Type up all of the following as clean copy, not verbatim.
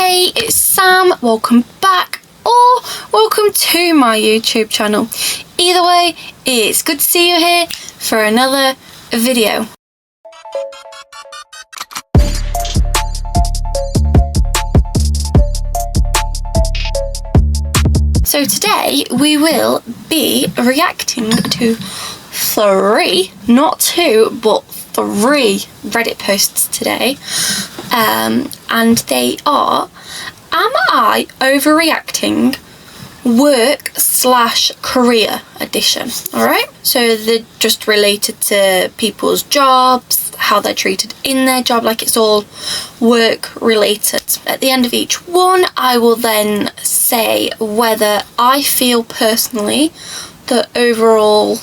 Hey, it's Sam. Welcome back or welcome to my YouTube channel. Either way, it's good to see you here for another video. So today we will be reacting to three, not two, but three Reddit posts today. And they are, am I overreacting? Work/career edition. Alright, so they're just related to people's jobs, how they're treated in their job, like it's all work related. At the end of each one, I will then say whether I feel personally that overall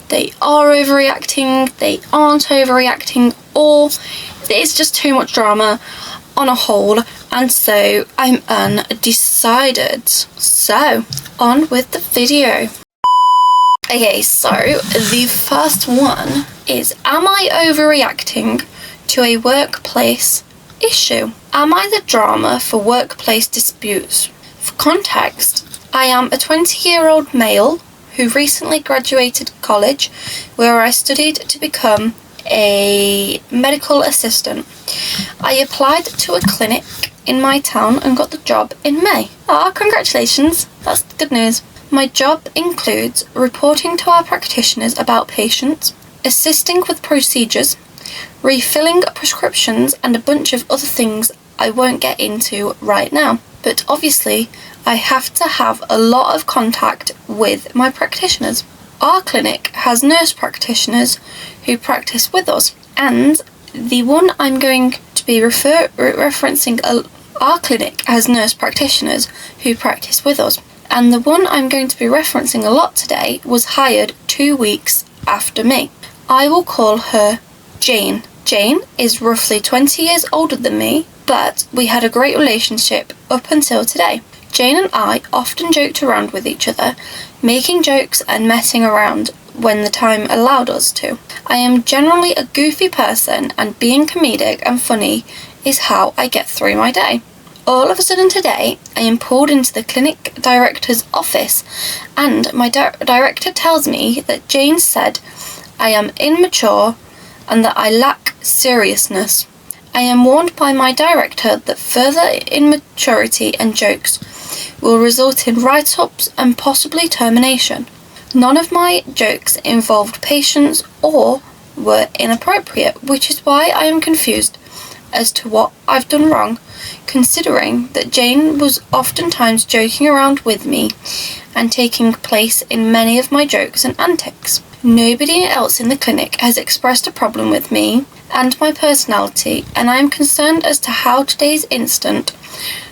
they are overreacting, they aren't overreacting, or it's just too much drama on a whole, and so I'm undecided. So, on with the video. Okay, so the first one is, am I overreacting to a workplace issue? Am I the drama for workplace disputes? For context, I am a 20-year-old male who recently graduated college, where I studied to become a medical assistant. I applied to a clinic in my town and got the job in May. Congratulations, that's good news. My job includes reporting to our practitioners about patients, assisting with procedures, refilling prescriptions, and a bunch of other things I won't get into right now. But obviously, I have to have a lot of contact with my practitioners. Our clinic has nurse practitioners who practice with us, and the one I'm going to be referencing, our clinic has nurse practitioners who practice with us, and the one I'm going to be referencing a lot today was hired 2 weeks after me. I will call her Jane. Jane is roughly 20 years older than me, but we had a great relationship up until today. Jane and I often joked around with each other, making jokes and messing around when the time allowed us to. I am generally a goofy person, and being comedic and funny is how I get through my day. All of a sudden today, I am pulled into the clinic director's office, and my director tells me that Jane said I am immature and that I lack seriousness. I am warned by my director that further immaturity and jokes will result in write-ups and possibly termination. None of my jokes involved patients or were inappropriate, which is why I am confused as to what I've done wrong, considering that Jane was oftentimes joking around with me and taking place in many of my jokes and antics. Nobody else in the clinic has expressed a problem with me and my personality, and I am concerned as to how today's incident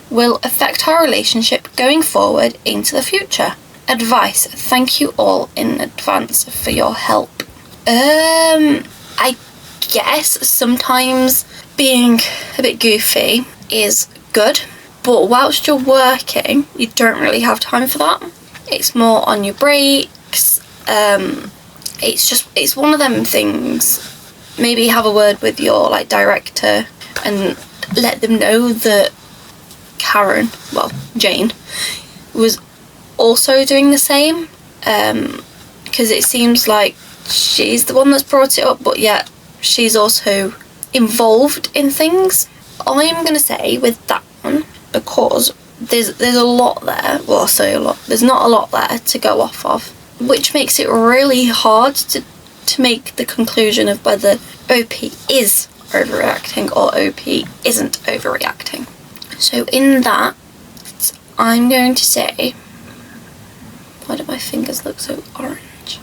will affect our relationship going forward into the future. Advice. Thank you all in advance for your help. I guess sometimes being a bit goofy is good, but whilst you're working, you don't really have time for that. It's more on your breaks. It's one of them things. Maybe have a word with your director and let them know that Jane was also doing the same, because it seems like she's the one that's brought it up, but yet she's also involved in things. I'm going to say with that one, because there's a lot there, well, I say a lot, there's not a lot there to go off of, which makes it really hard to make the conclusion of whether OP is overreacting or OP isn't overreacting. So in that, I'm going to say, why do my fingers look so orange?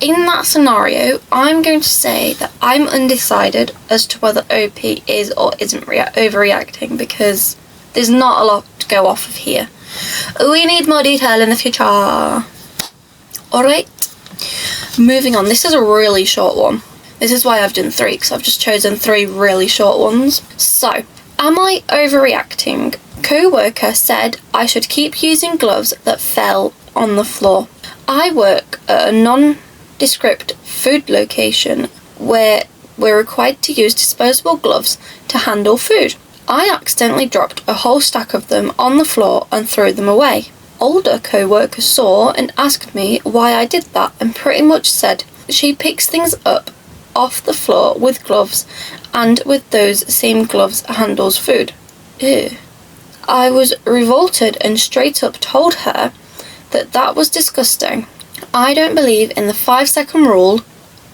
In that scenario, I'm going to say that I'm undecided as to whether OP is or isn't overreacting, because there's not a lot to go off of here. We need more detail in the future. Alright, moving on. This is a really short one. This is why I've done 3, because I've just chosen 3 really short ones. So, am I overreacting? Co-worker said I should keep using gloves that fell on the floor. I work at a nondescript food location where we're required to use disposable gloves to handle food. I accidentally dropped a whole stack of them on the floor and threw them away. Older co-workers saw and asked me why I did that, and pretty much said she picks things up off the floor with gloves, and with those same gloves handles food. Ew. I was revolted and straight up told her that that was disgusting. I don't believe in the 5-second rule.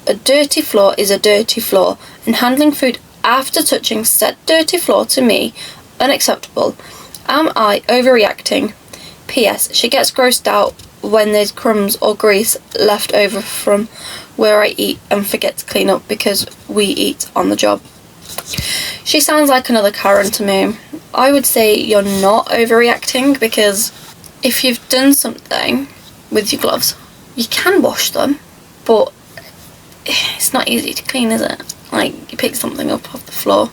A dirty floor is a dirty floor, and handling food after touching said dirty floor to me, unacceptable. Am I overreacting? P.S. She gets grossed out when there's crumbs or grease left over from where I eat and forget to clean up because we eat on the job. She sounds like another Karen to me. I would say you're not overreacting, because if you've done something with your gloves, you can wash them, but it's not easy to clean, is it? Like, you pick something up off the floor,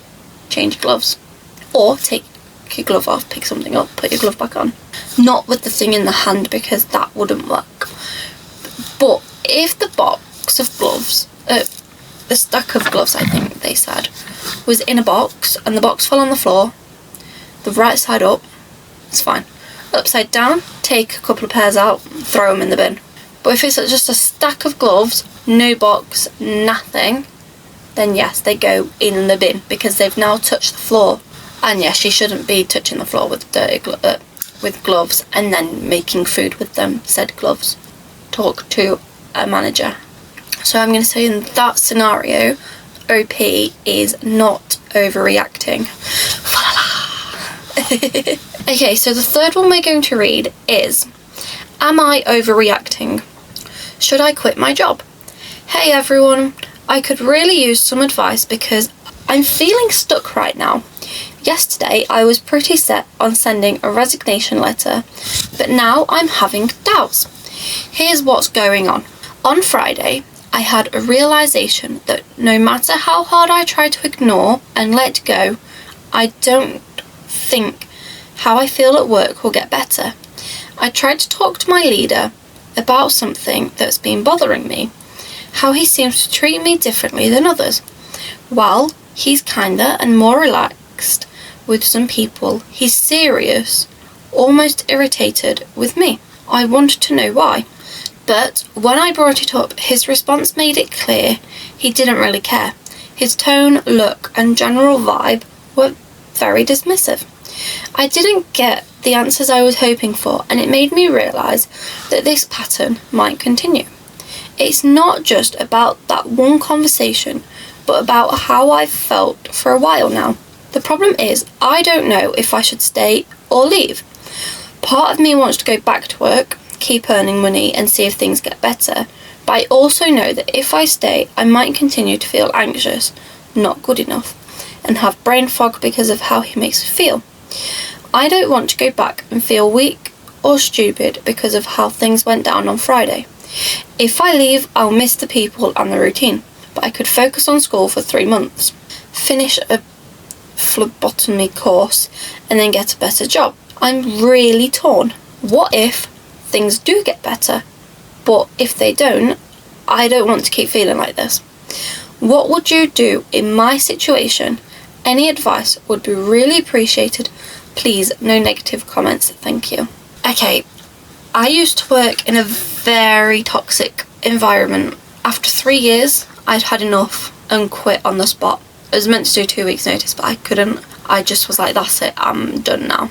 change your gloves, or take your glove off, pick something up, put your glove back on. Not with the thing in the hand, because that wouldn't work. But if the box of gloves, the stack of gloves, I think they said, was in a box and the box fell on the floor, the right side up, it's fine. Upside down, take a couple of pairs out, throw them in the bin. But if it's just a stack of gloves, no box, nothing, then yes, they go in the bin because they've now touched the floor. And yes, you shouldn't be touching the floor with with gloves and then making food with them said gloves. Talk to a manager. So I'm going to say in that scenario, OP is not overreacting. Okay, so the third one we're going to read is, am I overreacting? Should I quit my job? Hey everyone, I could really use some advice because I'm feeling stuck right now. Yesterday I was pretty set on sending a resignation letter, but now I'm having doubts. Here's what's going on. On Friday, I had a realisation that no matter how hard I try to ignore and let go, I don't think how I feel at work will get better. I tried to talk to my leader about something that's been bothering me, how he seems to treat me differently than others. While he's kinder and more relaxed with some people, he's serious, almost irritated with me. I wanted to know why. But when I brought it up, his response made it clear he didn't really care. His tone, look, and general vibe were very dismissive. I didn't get the answers I was hoping for, and it made me realise that this pattern might continue. It's not just about that one conversation, but about how I've felt for a while now. The problem is, I don't know if I should stay or leave. Part of me wants to go back to work, keep earning money and see if things get better, but I also know that if I stay, I might continue to feel anxious, not good enough, and have brain fog because of how he makes me feel. I don't want to go back and feel weak or stupid because of how things went down on Friday. If I leave, I'll miss the people and the routine, but I could focus on school for 3 months, finish a phlebotomy course, and then get a better job. I'm really torn. What if things do get better, but if they don't, I don't want to keep feeling like this. What would you do in my situation? Any advice would be really appreciated. Please, no negative comments, thank you. Okay, I used to work in a very toxic environment. After 3 years, I'd had enough and quit on the spot. I was meant to do 2 weeks notice, but I couldn't. I just was like, that's it, I'm done now.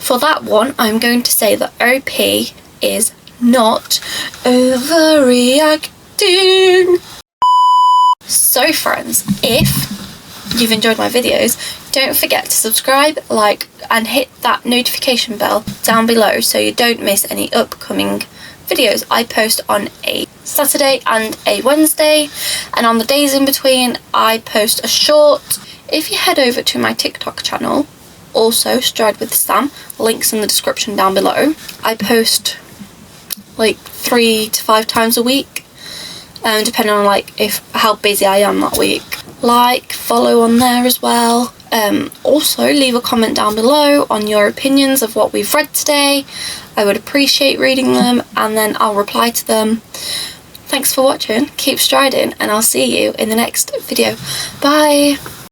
For that one, I'm going to say that OP is not overreacting. So friends, if you've enjoyed my videos, don't forget to subscribe, like, and hit that notification bell down below so you don't miss any upcoming videos. I post on a Saturday and a Wednesday, and on the days in between I post a short. If you head over to my TikTok channel, also Stride with Sam, links in the description down below, I post like 3 to 5 times a week, depending on like how busy I am that week. Like, follow on there as well. Also leave a comment down below on your opinions of what we've read today. I would appreciate reading them, and then I'll reply to them. Thanks for watching, keep striding, and I'll see you in the next video. Bye!